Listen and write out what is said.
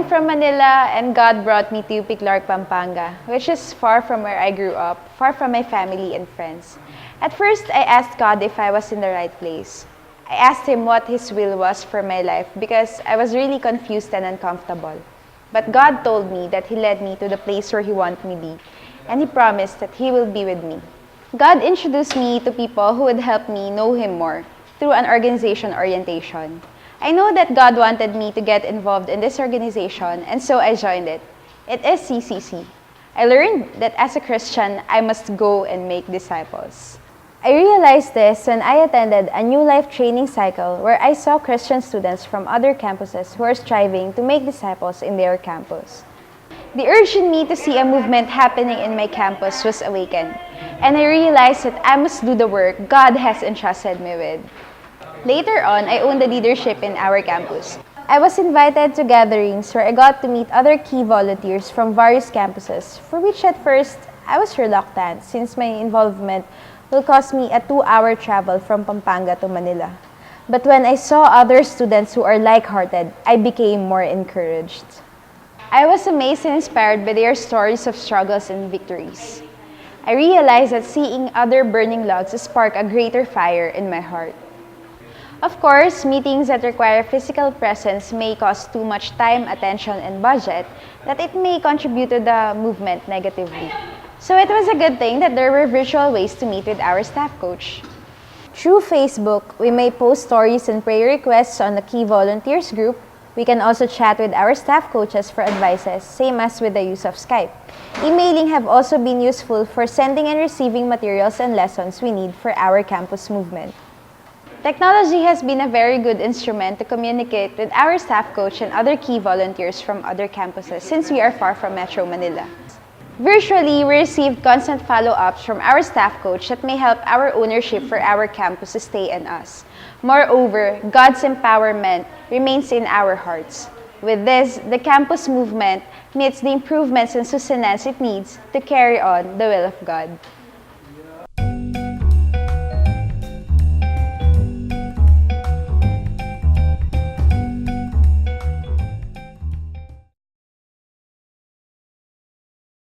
am from Manila and God brought me to Piclark, Pampanga, which is far from where I grew up, far from my family and friends. At first, I asked God if I was in the right place. I asked Him what His will was for my life because I was really confused and uncomfortable. But God told me that He led me to the place where He wanted me to be, and He promised that He will be with me. God introduced me to people who would help me know Him more through an organization orientation. I know that God wanted me to get involved in this organization, and so I joined it. It is CCC. I learned that as a Christian, I must go and make disciples. I realized this when I attended a New Life training cycle where I saw Christian students from other campuses who are striving to make disciples in their campus. The urge in me to see a movement happening in my campus was awakened, and I realized that I must do the work God has entrusted me with. Later on, I owned the leadership in our campus. I was invited to gatherings where I got to meet other key volunteers from various campuses, for which at first I was reluctant since my involvement will cost me a 2-hour travel from Pampanga to Manila. But when I saw other students who are like-hearted, I became more encouraged. I was amazed and inspired by their stories of struggles and victories. I realized that seeing other burning logs sparked a greater fire in my heart. Of course, meetings that require physical presence may cost too much time, attention, and budget that it may contribute to the movement negatively. So it was a good thing that there were virtual ways to meet with our staff coach. Through Facebook, we may post stories and prayer requests on the Key Volunteers group. We can also chat with our staff coaches for advices, same as with the use of Skype. Emailing have also been useful for sending and receiving materials and lessons we need for our campus movement. Technology has been a very good instrument to communicate with our staff coach and other key volunteers from other campuses since we are far from Metro Manila. Virtually, we received constant follow-ups from our staff coach that may help our ownership for our campus to stay in us. Moreover, God's empowerment remains in our hearts. With this, the campus movement meets the improvements and sustenance it needs to carry on the will of God.